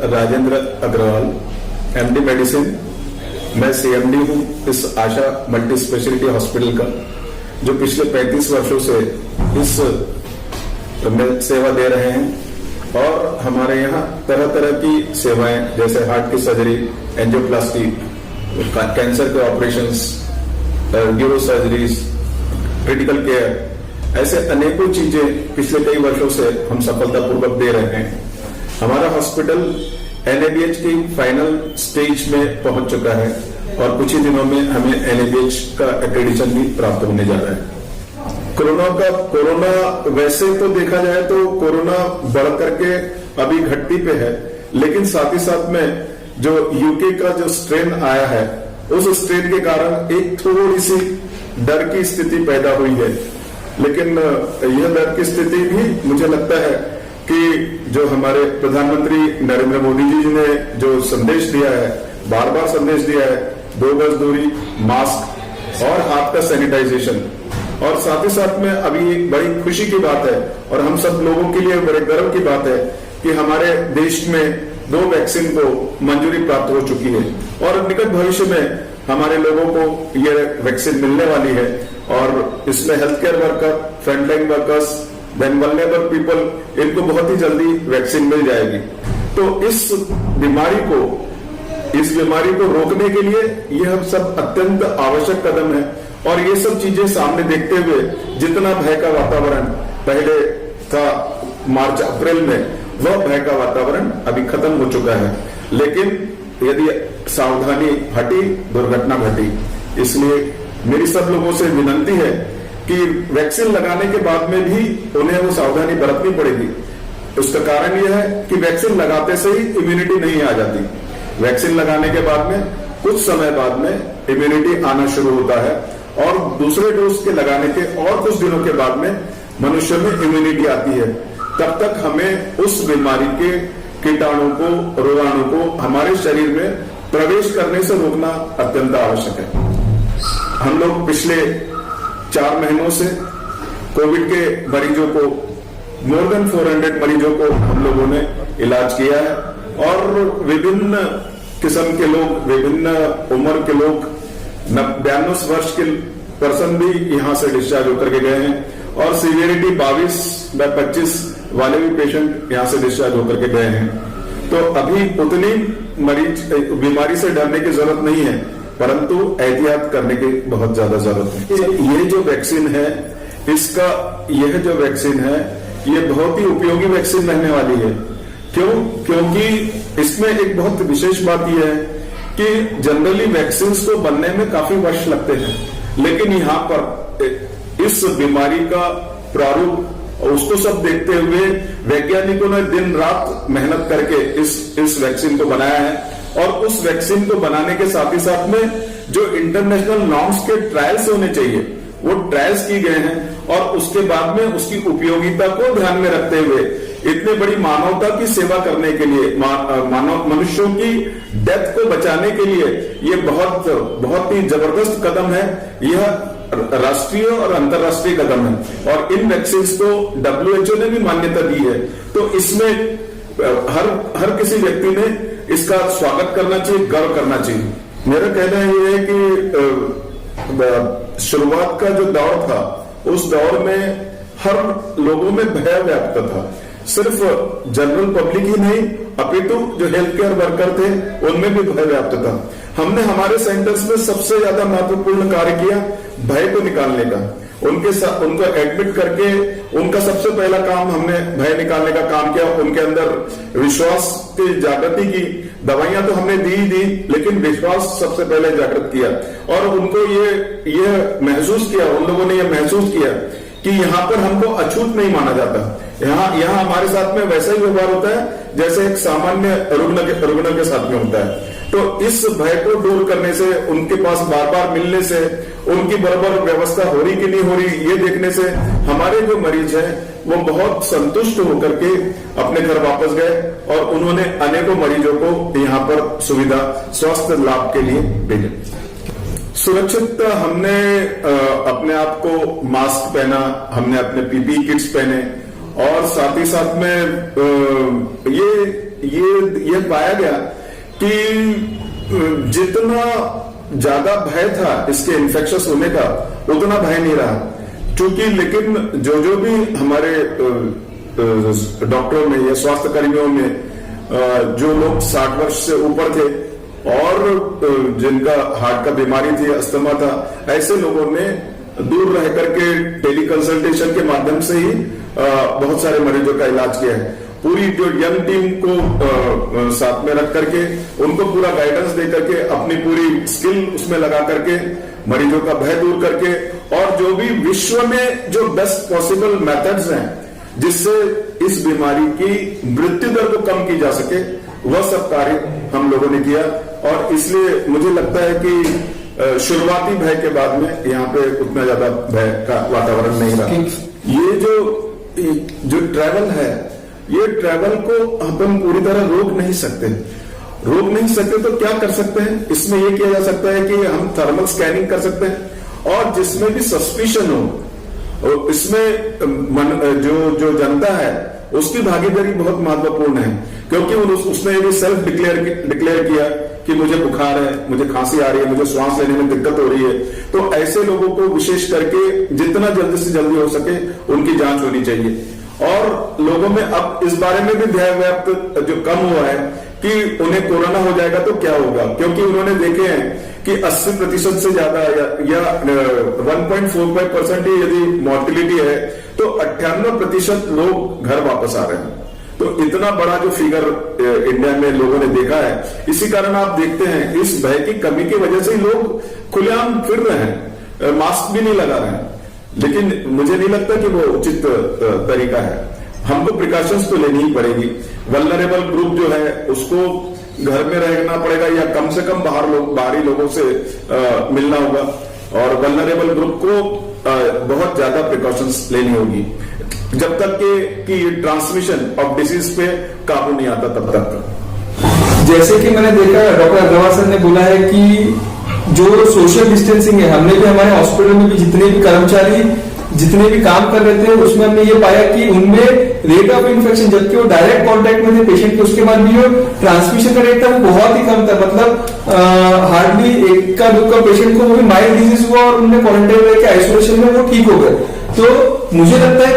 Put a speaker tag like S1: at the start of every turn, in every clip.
S1: Rajendra Agarwal, MD medicine. मैं CMD हूं इस आशा मल्टी स्पेशलिटी हॉस्पिटल का, जो पिछले 35 वर्षों से इस में सेवा दे रहे हैं। और हमारे यहाँ तरह तरह की सेवाएं, जैसे हार्ट की सर्जरी, एंजियोप्लास्टी, कैंसर के operations, neuro surgeries, critical care, ऐसे अनेकों चीजें पिछले कई वर्षों से हम सफलतापूर्वक दे रहे हैं। हमारा हॉस्पिटल एनएबीएच की फाइनल स्टेज में पहुंच चुका है और कुछ ही दिनों में हमें एनएबीएच का एक्रेडिटेशन भी प्राप्त होने जा रहा है। कोरोना वैसे तो देखा जाए तो कोरोना बढ़ करके अभी घटती पे है, लेकिन साथ ही साथ में जो यूके का जो स्ट्रेन आया है, उस स्ट्रेन के कारण एक थोड़ी सी डर की स्थिति पैदा हुई है। लेकिन यह डर की स्थिति भी मुझे लगता है कि जो हमारे प्रधानमंत्री नरेंद्र मोदी जी ने जो संदेश दिया है, बार बार संदेश दिया है, 2 गज दूरी, मास्क और हाथ का सैनिटाइजेशन, और साथ ही साथ में अभी एक बड़ी खुशी की बात है और हम सब लोगों के लिए बड़े गर्व की बात है कि हमारे देश में 2 वैक्सीन को मंजूरी प्राप्त हो चुकी है और निकट भविष्य में हमारे लोगों को ये वैक्सीन मिलने वाली है। और इसमें health care worker, frontline workers, then vulnerable people, इनको बहुत ही जल्दी वैक्सीन मिल जाएगी। तो इस बीमारी को रोकने के लिए यह सब अत्यंत आवश्यक कदम है। और ये सब चीजें सामने देखते हुए जितना भय का वातावरण पहले था मार्च अप्रैल में, वह भय का वातावरण अभी खत्म हो चुका है। लेकिन यदि सावधानी हटी, दुर्घटना घटी। इसलिए मेरी सब लोगों से विनती है कि वैक्सीन लगाने के बाद में भी उन्हें वो सावधानी बरतनी पड़ेगी। उसका कारण यह है कि वैक्सीन लगाते से ही इम्यूनिटी नहीं आ जाती। वैक्सीन लगाने के बाद में कुछ समय बाद में इम्यूनिटी आना शुरू होता है और दूसरे डोज के लगाने के और कुछ दिनों के बाद में मनुष्य में इम्यूनिटी आती है। तब तक हमें उस बीमारी के कीटाणु को, रोगाणु को हमारे शरीर में प्रवेश करने से रोकना अत्यंत आवश्यक है। हम लोग पिछले 4 महीनों से कोविड के मरीजों को, मोर देन 400 मरीजों को हम लोगों ने इलाज किया है और विभिन्न किस्म के लोग, विभिन्न उम्र के लोग, 92 वर्ष के पर्सन भी यहां से डिस्चार्ज होकर के गए हैं और सीवियरिटी 22/25 वाले भी पेशेंट यहां से डिस्चार्ज होकर के गए हैं। तो अभी उतनी बीमारी से डरने की जरूरत नहीं है, परंतु एहतियात करने की बहुत ज्यादा जरूरत है। ये जो वैक्सीन है, यह जो वैक्सीन है, ये बहुत ही उपयोगी वैक्सीन रहने वाली है। क्यों? क्योंकि इसमें एक बहुत विशेष बात यह है कि जनरली वैक्सीन को बनने में काफी वर्ष लगते हैं, लेकिन यहाँ पर इस बीमारी का प्रारूप और उसको सब देखते हुए वैज्ञानिकों ने दिन रात मेहनत करके इस वैक्सीन को बनाया है। और उस वैक्सीन को बनाने के साथ ही साथ में जो इंटरनेशनल नॉर्म्स के ट्रायल्स होने चाहिए, वो ट्रायल्स की गए हैं और उसके बाद में उसकी उपयोगिता को ध्यान में रखते हुए इतने बड़ी मानवता की सेवा करने के लिए, मनुष्यों की डेथ को बचाने के लिए ये बहुत ही जबरदस्त कदम है। यह राष्ट्रीय और अंतर्राष्ट्रीय कदम है और इन वैक्सीन को WHO ने भी मान्यता दी है। तो इसमें हर किसी व्यक्ति ने इसका स्वागत करना चाहिए, गर्व करना चाहिए। मेरा कहना यह है कि शुरुआत का जो दौर था, उस दौर में हर लोगों में भय व्याप्त था। सिर्फ जनरल पब्लिक ही नहीं, अपितु जो हेल्थ केयर वर्कर थे उनमें भी भय व्याप्त था। हमने हमारे सेंटर्स में सबसे ज्यादा महत्वपूर्ण कार्य किया भय को निकालने का। उनको एडमिट करके उनका सबसे पहला काम, हमने भय निकालने का काम किया। उनके अंदर विश्वास की जागृति की। दवाइयां तो हमने दी, लेकिन विश्वास सबसे पहले जागृत किया और उनको ये महसूस किया, उन लोगों ने ये महसूस किया कि यहाँ पर हमको अछूत नहीं माना जाता। यहाँ हमारे साथ में वैसा ही व्यवहार होता है जैसे एक सामान्य रुग्ण के साथ में होता है। तो इस भय को दूर करने से, उनके पास बार बार मिलने से, उनकी बराबर व्यवस्था हो रही कि नहीं हो रही ये देखने से हमारे जो मरीज हैं वो बहुत संतुष्ट होकर के अपने घर वापस गए और उन्होंने अनेकों मरीजों को यहाँ पर सुविधा, स्वास्थ्य लाभ के लिए भेजा। सुरक्षित हमने अपने आप को मास्क पहना, हमने अपने पीपीई किट्स पहने और साथ ही साथ में ये ये पाया गया कि जितना ज्यादा भय था इसके इन्फेक्शस होने का, उतना भय नहीं रहा। क्योंकि लेकिन जो भी हमारे डॉक्टरों में या स्वास्थ्य कर्मियों में जो लोग 60 वर्ष से ऊपर थे और जिनका हार्ट का बीमारी थी, अस्थमा था, ऐसे लोगों ने दूर रह करके टेली कंसल्टेशन के माध्यम से ही बहुत सारे मरीजों का इलाज किया है। पूरी जो यंग टीम को साथ में रख करके उनको पूरा गाइडेंस दे करके अपनी पूरी स्किल उसमें लगा करके मरीजों का भय दूर करके, और जो भी विश्व में जो बेस्ट पॉसिबल मेथड्स हैं जिससे इस बीमारी की मृत्यु दर को कम की जा सके, वह सब कार्य हम लोगों ने किया। और इसलिए मुझे लगता है कि शुरुआती भय के बाद में यहाँ पे उतना ज्यादा भय का वातावरण नहीं रहा। ये जो ट्रैवल है, ये ट्रैवल को अपन पूरी तरह रोक नहीं सकते तो क्या कर सकते हैं? इसमें ये किया जा सकता है कि हम थर्मल स्कैनिंग कर सकते हैं, और जिसमें भी सस्पिशन हो इसमें जो जनता है उसकी भागीदारी बहुत महत्वपूर्ण है। क्योंकि उसने यदि सेल्फ डिक्लेयर किया कि मुझे बुखार है, मुझे खांसी आ रही है, मुझे श्वास लेने में दिक्कत हो रही है, तो ऐसे लोगों को विशेष करके जितना जल्दी से जल्दी हो सके उनकी जांच होनी चाहिए। और लोगों में अब इस बारे में भी भय व्याप्त जो कम हुआ है कि उन्हें कोरोना हो जाएगा तो क्या होगा, क्योंकि उन्होंने देखे हैं कि 80% से ज्यादा या 1.45% ही यदि मॉर्टिलिटी है तो 98% लोग घर वापस आ रहे हैं। तो इतना बड़ा जो फिगर इंडिया में लोगों ने देखा है, इसी कारण आप देखते हैं इस भय की कमी की वजह से ही लोग खुलेआम फिर रहे हैं, मास्क भी नहीं लगा रहे हैं। लेकिन मुझे नहीं लगता कि वो उचित तरीका है। हमको प्रिकॉशंस तो लेनी ही पड़ेगी। वल्नरेबल ग्रुप जो है उसको घर में रहना पड़ेगा या कम से कम बाहरी लोगों से मिलना होगा, और वल्नरेबल ग्रुप को बहुत ज्यादा प्रिकॉशंस लेनी होगी जब तक कि ट्रांसमिशन ऑफ डिसीज पे काबू नहीं आता तब तक।
S2: जैसे कि मैंने देखा डॉक्टर अग्रवाल सर ने बोला है कि जो सोशल डिस्टेंसिंग है, हमने भी हमारे हॉस्पिटल में भी जितने भी कर्मचारी जितने भी काम कर रहे थे उसमें हमने ये पाया कि उनमें रेट ऑफ इन्फेक्शन, जबकि वो डायरेक्ट कांटेक्ट में थे पेशेंट के, उसके बाद भी जो ट्रांसमिशन का रेट था वो बहुत ही कम था। मतलब हार्डली एक का 2 का पेशेंट को वो भी माइल्ड डिजीज हुआ और उन्हें क्वारंटाइन रह के आइसोलेशन में वो ठीक हो गए। तो मुझे लगता है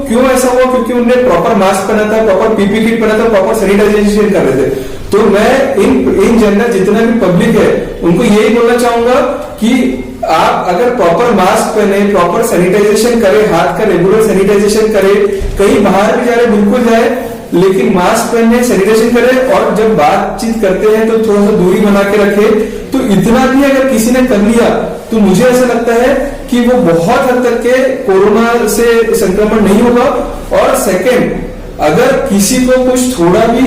S2: क्यों ऐसा हुआ, क्योंकि उन्होंने प्रॉपर मास्क पहना था, प्रॉपर पीपी किट पहना था, प्रॉपर सैनिटाइजेशन कर रहे थे। तो मैं इन जनरल जितना भी पब्लिक है उनको यही बोलना चाहूंगा कि आप अगर प्रॉपर मास्क पहने, प्रॉपर सैनिटाइजेशन करें, हाथ का रेगुलर सैनिटाइजेशन करें, कहीं बाहर भी जा रहे बिल्कुल जाए लेकिन मास्क पहने, सैनिटाइजेशन करें, और जब बातचीत करते हैं तो थोड़ा सा दूरी बना के रखें। तो इतना भी अगर किसी ने कर लिया तो मुझे ऐसा लगता है कि वो बहुत हद तक के कोरोना से संक्रमण नहीं होगा। और सेकेंड, अगर किसी को कुछ थोड़ा भी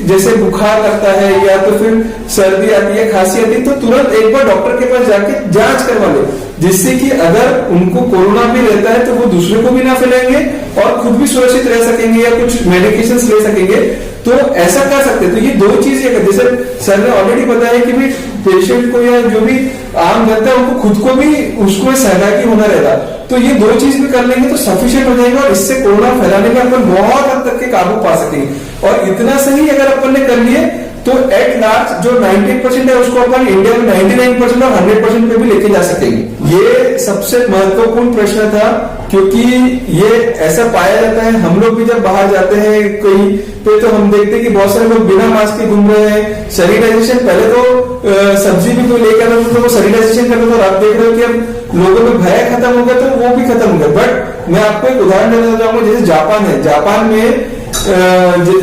S2: जैसे बुखार करता है या तो फिर सर्दी आती है, खांसी आती है, तो तुरंत एक बार डॉक्टर के पास जाके जांच करवा ले, जिससे कि अगर उनको कोरोना भी रहता है तो वो दूसरे को भी ना फैलाएंगे और खुद भी सुरक्षित रह सकेंगे या कुछ मेडिकेशंस ले सकेंगे। तो ऐसा कर सकते हैं। तो ये 2 चीज जैसे सर ने ऑलरेडी बताया कि भी पेशेंट को या जो भी आम जनता है उनको खुद को भी उसको सहभागी होना रहेगा। तो ये 2 चीज भी कर लेंगे तो सफिशिएंट हो जाएगा और इससे कोरोना फैलाने में अपन बहुत हद तक के काबू पा सकेंगे। और इतना सही अगर अपन ने कर लिए तो एट लार्ज जो 90% है उसको अपन इंडिया में 99% और 100% पे भी लेके जा सकेंगे। ये सबसे महत्वपूर्ण प्रश्न था, क्योंकि ये ऐसा पाया जाता है, हम लोग भी जब बाहर जाते हैं कहीं पे तो हम देखते हैं कि बहुत सारे लोग बिना मास्क के घूम रहे हैं। सैनिटाइजेशन पहले तो सब्जी भी कोई लेकर आता तो वो सैनिटाइजेशन करता था, और आप देख रहे हो कि अब लोगों में भय खत्म हो गया तो वो भी खत्म हो गया। बट मैं आपको एक उदाहरण देना चाहूंगा, जैसे जापान है,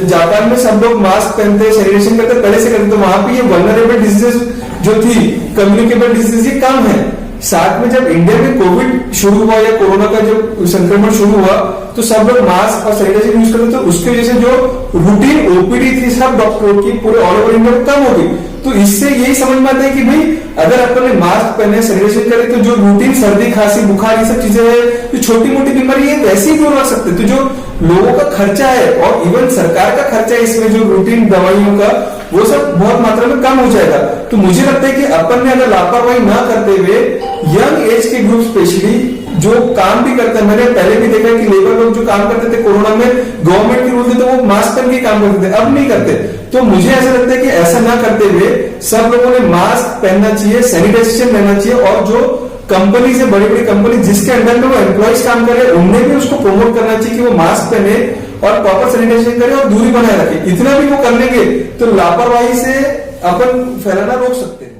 S2: जापान में सब लोग मास्क पहनते, सैनिटाइजेशन करते, पहले से करते, तो वहां पे ये वल्नरेबल डिजीजेस जो थी, कम्युनिकेबल डिजीज, ये कम है। साथ में जब इंडिया में कोविड शुरू हुआ या कोरोना का जब संक्रमण शुरू हुआ तो सब लोग मास्क और सैनिटाइजर यूज करते, तो उसकी वजह से जो रूटीन ओपीडी थी सब डॉक्टरों की पूरे ऑल ओवर इंडिया में कम हो गई। तो इससे यही समझ में आता है कि भाई अगर अपन ने मास्क पहने, सैनिटाइजेशन करे, तो जो रूटीन सर्दी खांसी बुखार ये सब चीजें है, जो छोटी मोटी बीमारी है वैसे ही दूर हो सकते। तो जो लोगों का खर्चा है और इवन सरकार का खर्चा है इसमें जो रूटीन दवाइयों का, वो सब बहुत मात्रा में कम हो जाएगा। तो मुझे लगता है कि अपन ने अगर लापरवाही ना करते हुए यंग एज के ग्रुप स्पेशली जो काम भी करते हैं, मैंने पहले भी देखा कि लेबर लोग जो काम करते थे कोरोना में, गवर्नमेंट के रूल थे तो वो मास्क पहन के काम करते थे, अब नहीं करते। तो मुझे ऐसा लगता है कि ऐसा ना करते हुए सब लोगों ने मास्क पहनना चाहिए, सैनिटाइजेशन रहना चाहिए, और जो कंपनी से बड़ी बड़ी कंपनी जिसके अंडर में वो एम्प्लॉइज काम कर रहे हैं उनमें भी उसको प्रमोट करना चाहिए कि वो मास्क पहने और प्रॉपर सैनिटाइजेशन करे और दूरी बनाए रखे। इतना भी वो कर लेंगे तो लापरवाही से अपन फैलाना रोक सकते हैं।